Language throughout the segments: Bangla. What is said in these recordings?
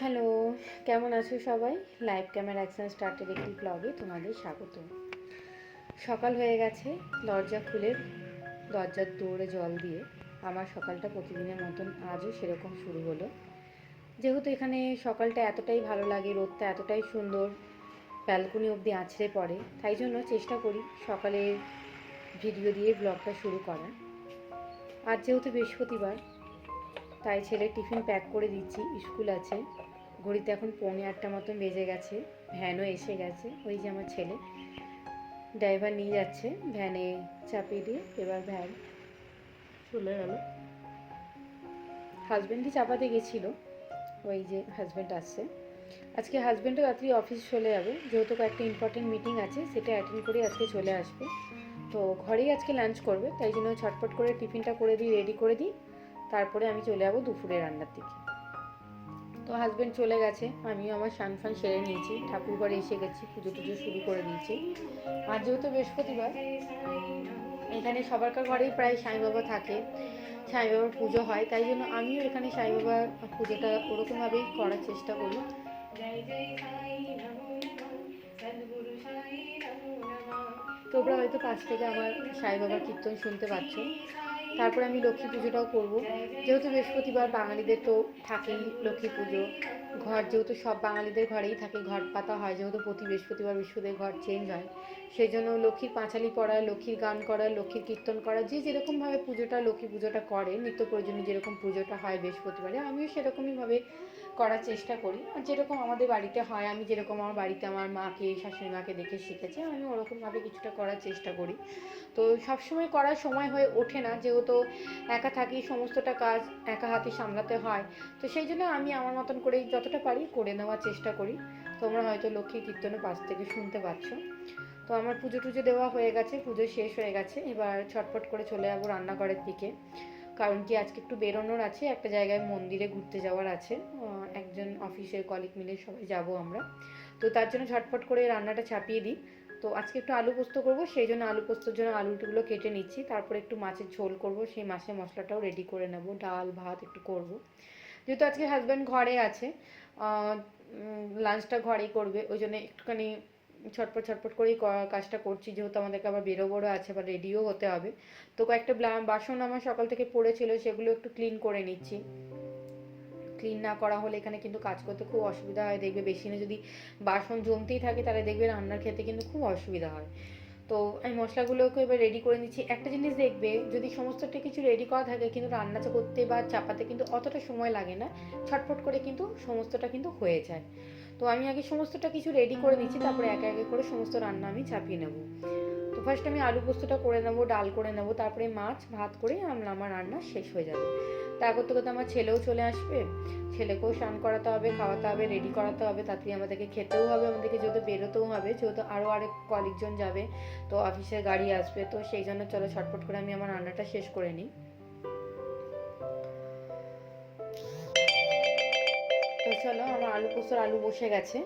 হ্যালো, কেমন আছো সবাই? লাইভ ক্যামেরা অ্যাকশন স্টার্টের একটি ব্লগে তোমাদের স্বাগত। সকাল হয়ে গেছে, দরজা খুলে দরজার দৌড়ে জল দিয়ে আমার সকালটা প্রতিদিনের মতন আজও সেরকম শুরু হলো। যেহেতু এখানে সকালটা এতটাই ভালো লাগে, রোদটা এতটাই সুন্দর, ব্যালকনি অবধি আছড়ে পড়ে, তাই জন্য চেষ্টা করি সকালের ভিডিও দিয়ে ব্লগটা শুরু করার। আজ যেহেতু বৃহস্পতিবার, তাই ছেলের টিফিন প্যাক করে দিচ্ছি, স্কুল আছে। ঘড়িতে এখন 7:45 মতন বেজে গেছে, ভ্যানও এসে গেছে। ওই যে আমার ছেলে, ড্রাইভার নিয়ে যাচ্ছে, ভ্যানে চাপিয়ে দিয়ে এবার ভ্যান চলে গেল। হাজব্যান্ডই চাপাতে গেছিলো, ওই যে হাজব্যান্ড আসছে। আজকে হাজব্যান্ডও রাত্রি অফিস চলে যাবে, যেহেতু একটা ইম্পর্টেন্ট মিটিং আছে, সেটা অ্যাটেন্ড করে আজকে চলে আসবে। তো ঘরেই আজকে লাঞ্চ করবে, তাই জন্য ছটফট করে টিফিনটা করে দিই, রেডি করে দিই, তারপরে আমি চলে যাবো দুপুরে রান্নার দিকে। তো হাজব্যান্ড চলে গেছে, আমিও আমার স্নান ফান সেরে নিয়েছি, ঠাকুর ঘরে এসে গেছি, পুজো টুজো শুরু করে দিয়েছি। আর যেহেতু বৃহস্পতিবার, এখানে সবারকার ঘরেই প্রায় সাই বাবা থাকে, সাই বাবার পুজো হয়, তাই জন্য আমিও এখানে সাই বাবার পুজোটা ওরকমভাবেই করার চেষ্টা করি। তোমরা হয়তো পাশ থেকে আমার সাই বাবার কীর্তন শুনতে পাচ্ছ। তারপরে আমি লক্ষ্মী পুজোটাও করবো, যেহেতু বৃহস্পতিবার বাঙালিদের তো থাকেই লক্ষ্মী পুজো। ঘর যেহেতু সব বাঙালিদের ঘরেই থাকে, ঘট পাতা হয়, যেহেতু প্রতি বৃহস্পতিবার ঘর চেঞ্জ হয়, সেই জন্য লক্ষ্মীর পাঁচালি পড়া, লক্ষ্মীর গান করা, লক্ষ্মীর কীর্তন করা, যে যেরকমভাবে পুজোটা লক্ষ্মী পুজোটা করে, নিত্য প্রয়োজনীয় যেরকম পুজোটা হয় বৃহস্পতিবারে, আমিও সেরকমইভাবে করার চেষ্টা করি। আর যেরকম আমাদের বাড়িতে হয়, আমি যেরকম আমার বাড়িতে আমার মাকে, শাশুড়ি মাকে দেখে শিখেছি, আমি ওরকমভাবে কিছুটা করার চেষ্টা করি। তো সবসময় করার সময় হয়ে ওঠে না, যেহেতু একা থাকি, সমস্তটা কাজ একা হাতে সামলাতে হয়, তো সেই জন্য আমি আমার মতন করেই যতটা পারি করে নেওয়ার চেষ্টা করি। তোমরা হয়তো লক্ষ্মী কীর্তনের পাশ থেকে শুনতে পাচ্ছ। তো আমার পুজো টুজো দেওয়া হয়ে গেছে, পুজো শেষ হয়ে গেছে, এবার ছটফট করে চলে যাবো রান্নাঘরের দিকে। কারণ কি আজকে একটু বেরোনোর আছে, একটা জায়গায় মন্দিরে ঘুরতে যাওয়ার আছে, একজন অফিসের কলিগ মিলে সবাই যাব আমরা। তো তার জন্য ঝটফট করে রান্নাটা চাপিয়ে দিই। তো আজকে একটু আলু পোস্ত করবো, সেই জন্য আলু পোস্তর জন্য আলুগুলো কেটে নিচ্ছি, তারপরে একটু মাছের ঝোল করব, সেই মাছের মশলাটাও রেডি করে নেব, ডাল ভাত একটু করব। যেহেতু আজকে হাজব্যান্ড ঘরে আছে, লাঞ্চটা ঘরেই করবে, ওই জন্য একটুখানি ছটপট ছটপট করেই কাজটা করছি, যেহেতু আমাদেরকে আবার বেরোবড়ো আছে, আবার রেডিও হতে হবে। তো কয়েকটা বাসন আমার সকাল থেকে পড়েছিল, সেগুলো একটু ক্লিন করে নিচ্ছি। ক্লিন না করা হলে এখানে কিন্তু কাজ করতে খুব অসুবিধা হয়, দেখবে বেসিনে যদি বাসন জমতেই থাকে তাহলে দেখবে রান্নার খেতে কিন্তু খুব অসুবিধা হয়। তো আমি মশলাগুলোকে এবার রেডি করে নিচ্ছি। একটা জিনিস দেখবে, যদি সমস্তটা কিছু রেডি করা থাকে, কিন্তু রান্নাটা করতে বা চাপাতে কিন্তু অতটা সময় লাগে না, ছটফট করে কিন্তু সমস্তটা কিন্তু হয়ে যায়। তো আমি আগে সমস্তটা কিছু রেডি করে নিচ্ছি, তারপরে একে একে করে সমস্ত রান্না আমি চাপিয়ে নেব। তো ফার্স্ট আমি আলু পোস্তটা করে নেবো, ডাল করে নেবো, তারপরে মাছ ভাত করে আমার রান্না শেষ হয়ে যাবে। তা করতে করতে আমার ছেলেও চলে আসবে, ছেলেকেও স্নান করাতে হবে, খাওয়াতে হবে, রেডি করাতে হবে, তাড়াতাড়ি আমাদেরকে খেতেও হবে, আমাদেরকে যেহেতু বেরোতেও হবে, যেহেতু আরও আরেক কলিগজন যাবে, তো অফিসের গাড়ি আসবে, তো সেই জন্য চলো ছটফট করে আমি আমার রান্নাটা শেষ করে নিই। তো চলো, আমার আলু পোস্তর আলু বসে গেছে।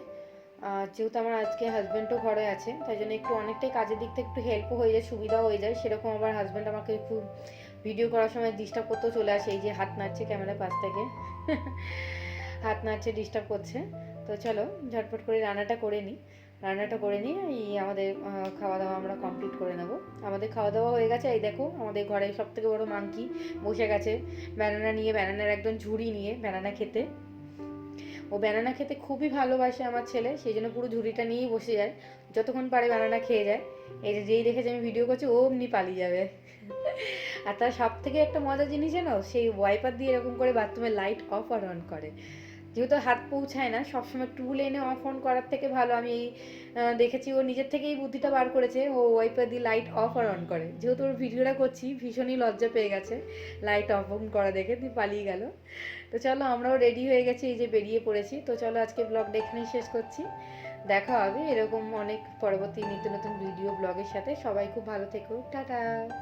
যেহেতু আমার আজকে হাজব্যান্ডও ঘরে আছে, তাই জন্য একটু অনেকটাই কাজের দিক থেকে একটু হেল্পও হয়ে যায়, সুবিধাও হয়ে যায়। সেরকম আমার হাজব্যান্ড আমাকে খুব ভিডিও করার সময় ডিস্টার্ব করতেও চলে আসে, এই যে হাত নাড়ছে ক্যামেরার পাশ থেকে হাত নাড়ছে, ডিস্টার্ব করছে। তো চলো ঝটপট করে রান্নাটা করে নিই, রান্নাটা করে নিয়ে এই আমাদের খাওয়া দাওয়া আমরা কমপ্লিট করে নেব। আমাদের খাওয়া দাওয়া হয়ে গেছে। এই দেখো আমাদের ঘরে সব থেকে বড় মাংকি বসে গেছে, ব্যানানা নিয়ে, ব্যানানার একদম ঝুড়ি নিয়ে ব্যানানা খেতে। ও ব্যানানা খেতে খুবই ভালোবাসে আমার ছেলে, সেই জন্য পুরো ঝুড়িটা নিয়েই বসে যায়, যতক্ষণ পারে ব্যানানা খেয়ে যায়। এই যে যেই দেখেছে আমি ভিডিও করছি, ও অমনি পালিয়ে যাবে। আর তার সব থেকে একটা মজার জিনিস জানো, সেই ওয়াইপার দিয়ে এরকম করে বাথরুমের লাইট অফ আর অন করে। যেহেতু হাত পৌঁছায় না, সবসময় টুল এনে অফ অন করার থেকে ভালো আমি দেখেছি ও নিজের থেকেই বুদ্ধিটা বার করেছে, ও ওয়াইপার দিয়ে লাইট অফ আর অন করে। যেহেতু ওর ভিডিওটা করছি, ভীষণই লজ্জা পেয়ে গেছে লাইট অফ অন করা দেখে, তুই পালিয়ে গেল। তো চলো আমরাও রেডি হয়ে গেছি, এই যে বেরিয়ে পড়েছি। তো চলো আজকে ব্লগটা এখানেই শেষ করছি, দেখা হবে এরকম অনেক পরবর্তী নিত্য নতুন ভিডিও ব্লগের সাথে। সবাই খুব ভালো থেকো, টাটা।